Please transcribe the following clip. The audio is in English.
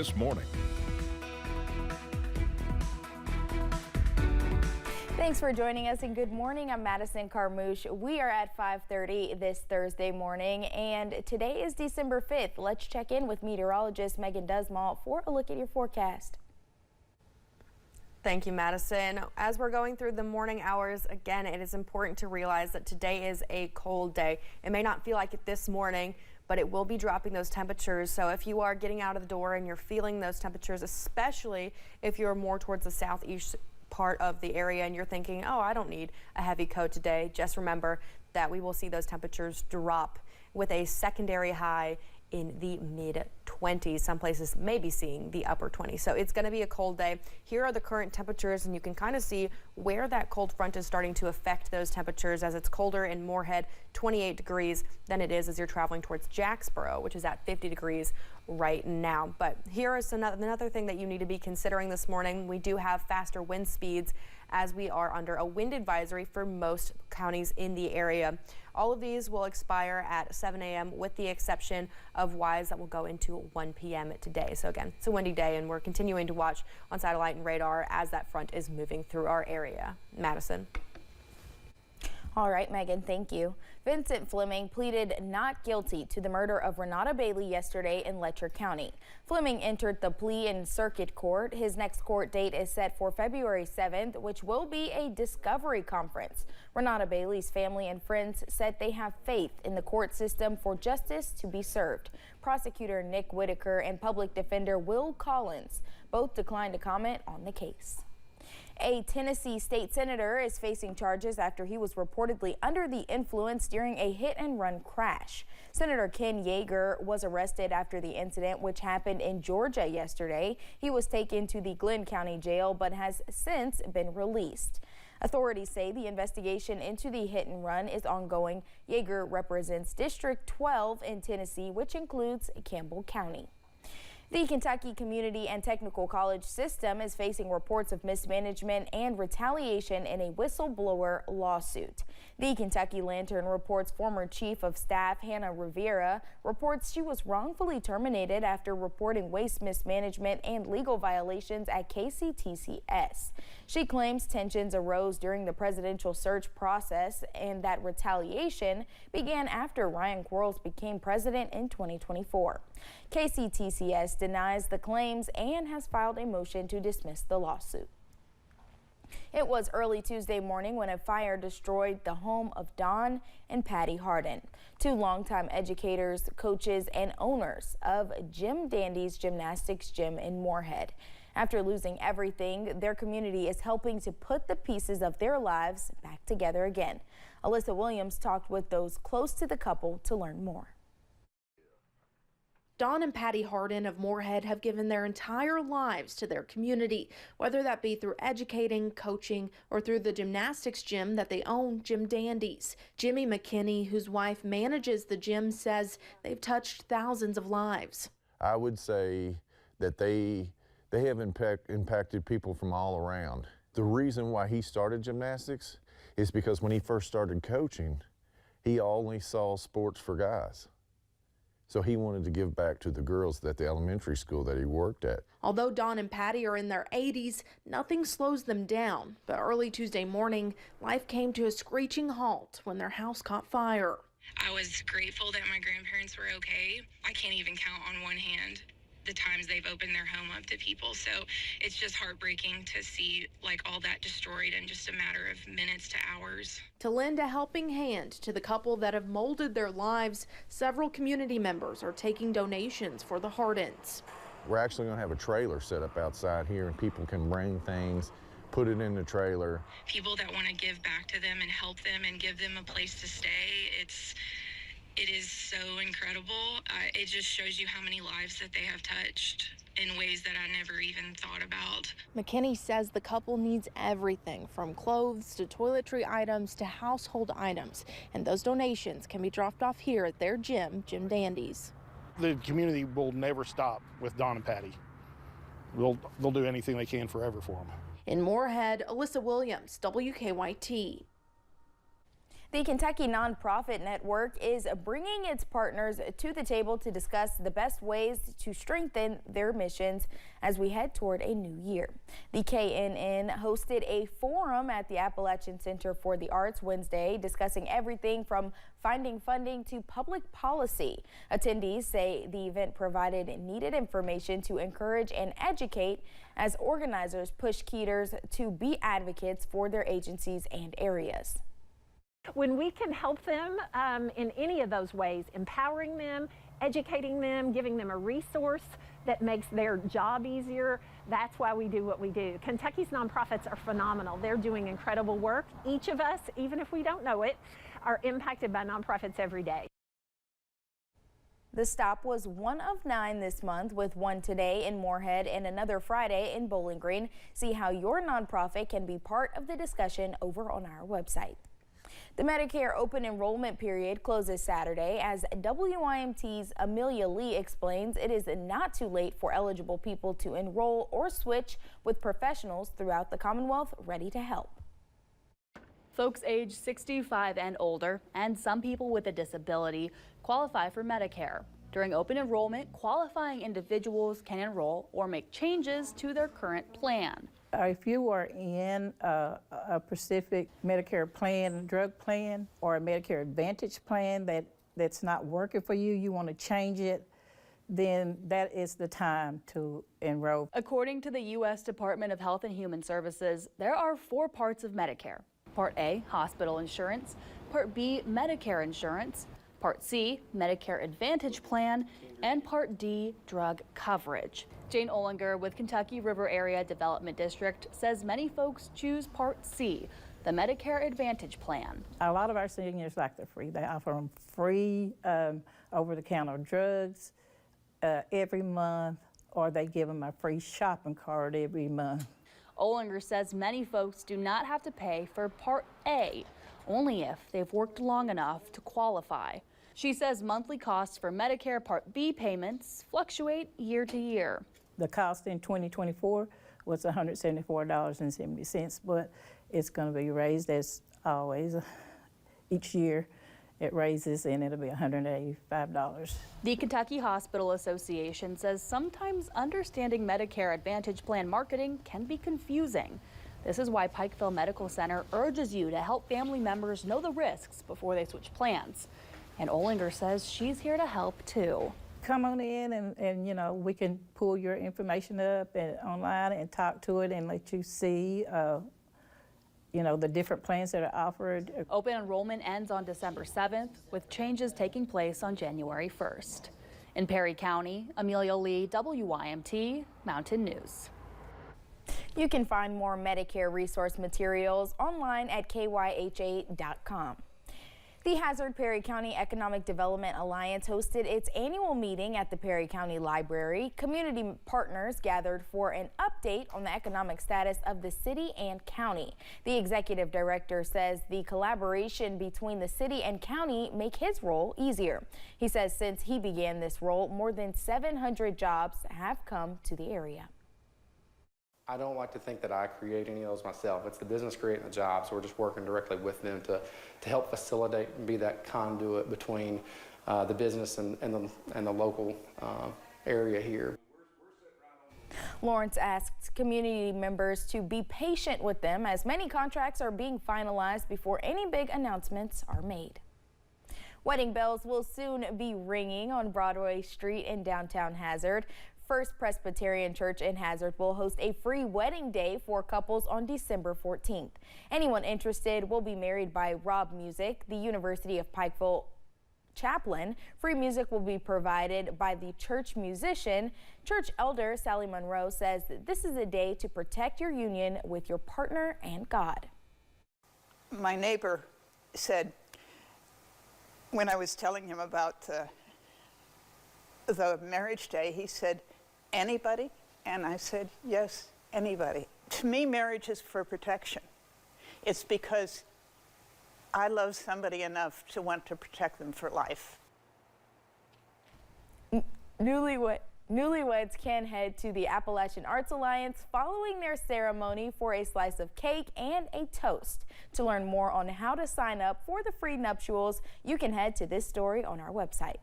this morning. Thanks for joining us and good morning. I'm Madison Carmouche. We are at 5:30 this Thursday morning and today is December 5th. Let's check in with meteorologist Megan Dusmalt for a look at your forecast. Thank you, Madison. As we're going through the morning hours, again, it is important to realize that today is a cold day. It may not feel like it this morning, but it will be dropping those temperatures. So if you are getting out of the door and you're feeling those temperatures, especially if you're more towards the southeast part of the area and you're thinking, oh, I don't need a heavy coat today, just remember that we will see those temperatures drop with a secondary high in the mid-20s. Some places may be seeing the upper 20s. So it's going to be a cold day. Here are the current temperatures, and you can kind of see where that cold front is starting to affect those temperatures as it's colder in Moorhead, 28 degrees, than it is as you're traveling towards Jacksboro, which is at 50 degrees right now. But here is another thing that you need to be considering this morning. We do have faster wind speeds as we are under a wind advisory for most counties in the area. All of these will expire at 7 a.m. with the exception of Wise that will go into 1 p.m. today. So again, it's a windy day and we're continuing to watch on satellite and radar as that front is moving through our area. Madison. All right, Megan, thank you. Vincent Fleming pleaded not guilty to the murder of Renata Bailey yesterday in Letcher County. Fleming entered the plea in circuit court. His next court date is set for February 7th, which will be a discovery conference. Renata Bailey's family and friends said they have faith in the court system for justice to be served. Prosecutor Nick Whitaker and public defender Will Collins both declined to comment on the case. A Tennessee state senator is facing charges after he was reportedly under the influence during a hit-and-run crash. Senator Ken Yeager was arrested after the incident, which happened in Georgia yesterday. He was taken to the Glenn County Jail but has since been released. Authorities say the investigation into the hit-and-run is ongoing. Yeager represents District 12 in Tennessee, which includes Campbell County. The Kentucky Community and Technical College system is facing reports of mismanagement and retaliation in a whistleblower lawsuit. The Kentucky Lantern reports former Chief of Staff Hannah Rivera reports she was wrongfully terminated after reporting waste mismanagement and legal violations at KCTCS. She claims tensions arose during the presidential search process and that retaliation began after Ryan Quarles became president in 2024. KCTCS denies the claims and has filed a motion to dismiss the lawsuit. It was early Tuesday morning when a fire destroyed the home of Don and Patty Harden, two longtime educators, coaches, and owners of Jim Dandy's gymnastics gym in Moorhead. After losing everything, their community is helping to put the pieces of their lives back together again. Alyssa Williams talked with those close to the couple to learn more. Don and Patty Harden of Moorhead have given their entire lives to their community, whether that be through educating, coaching, or through the gymnastics gym that they own, Jim Dandy's. Jimmy McKinney, whose wife manages the gym, says they've touched thousands of lives. I would say that they have impacted people from all around. The reason why he started gymnastics is because when he first started coaching, he only saw sports for guys. So he wanted to give back to the girls at the elementary school that he worked at. Although Don and Patty are in their 80s, nothing slows them down. But early Tuesday morning, life came to a screeching halt when their house caught fire. I was grateful that my grandparents were okay. I can't even count on one hand the times they've opened their home up to people. So it's just heartbreaking to see like all that destroyed in just a matter of minutes to hours. To lend a helping hand to the couple that have molded their lives, several community members are taking donations for the Hardens. We're actually going to have a trailer set up outside here and people can bring things, put it in the trailer. People that want to give back to them and help them and give them a place to stay, it is so incredible. It just shows you how many lives that they have touched in ways that I never even thought about. McKinney says the couple needs everything from clothes to toiletry items to household items, and those donations can be dropped off here at their gym, Jim Dandy's. The community will never stop with Don and Patty. They'll do anything they can forever for them. In Moorhead, Alyssa Williams, WKYT. The Kentucky Nonprofit Network is bringing its partners to the table to discuss the best ways to strengthen their missions as we head toward a new year. The KNN hosted a forum at the Appalachian Center for the Arts Wednesday, discussing everything from finding funding to public policy. Attendees say the event provided needed information to encourage and educate as organizers push Keeters to be advocates for their agencies and areas. When we can help them in any of those ways, empowering them, educating them, giving them a resource that makes their job easier, that's why we do what we do. Kentucky's nonprofits are phenomenal. They're doing incredible work. Each of us, even if we don't know it, are impacted by nonprofits every day. The stop was one of 9 this month, with one today in Moorhead and another Friday in Bowling Green. See how your nonprofit can be part of the discussion over on our website. The Medicare open enrollment period closes Saturday. As WYMT's Amelia Lee explains, it is not too late for eligible people to enroll or switch, with professionals throughout the Commonwealth ready to help. Folks age 65 and older, and some people with a disability, qualify for Medicare. During open enrollment, qualifying individuals can enroll or make changes to their current plan. If you are in a specific Medicare plan, drug plan, or a Medicare Advantage plan that's not working for you, you want to change it, then that is the time to enroll. According to the U.S. Department of Health and Human Services, there are 4 parts of Medicare. Part A, hospital insurance. Part B, Medicare insurance. Part C, Medicare Advantage plan. And Part D, drug coverage. Jane Olinger with Kentucky River Area Development District says many folks choose Part C, the Medicare Advantage plan. A lot of our seniors like they're free. They offer them free over-the-counter drugs every month, or they give them a free shopping cart every month. Olinger says many folks do not have to pay for Part A, only if they've worked long enough to qualify. She says monthly costs for Medicare Part B payments fluctuate year to year. The cost in 2024 was $174.70, but it's going to be raised as always. Each year it raises, and it'll be $185. The Kentucky Hospital Association says sometimes understanding Medicare Advantage plan marketing can be confusing. This is why Pikeville Medical Center urges you to help family members know the risks before they switch plans. And Olinger says she's here to help too. Come on in and you know, we can pull your information up and online and talk to it and let you see you know, the different plans that are offered. Open enrollment ends on December 7th, with changes taking place on January 1st. In Perry County, Amelia Lee, WYMT Mountain News. You can find more Medicare resource materials online at kyha.com. The Hazard Perry County Economic Development Alliance hosted its annual meeting at the Perry County Library. Community partners gathered for an update on the economic status of the city and county. The executive director says the collaboration between the city and county make his role easier. He says since he began this role, more than 700 jobs have come to the area. I don't like to think that I create any of those myself. It's the business creating the jobs, so we're just working directly with them to help facilitate and be that conduit between the business and the local area here. Lawrence asked community members to be patient with them as many contracts are being finalized before any big announcements are made. Wedding bells will soon be ringing on Broadway Street in downtown Hazard. First Presbyterian Church in Hazard will host a free wedding day for couples on December 14th. Anyone interested will be married by Rob Music, the University of Pikeville chaplain. Free music will be provided by the church musician. Church elder Sally Monroe says that this is a day to protect your union with your partner and God. My neighbor said, when I was telling him about the marriage day, he said, "Anybody?" And I said, "Yes, anybody." To me, marriage is for protection. It's because I love somebody enough to want to protect them for life. Newlyweds can head to the Appalachian Arts Alliance following their ceremony for a slice of cake and a toast. To learn more on how to sign up for the free nuptials, you can head to this story on our website.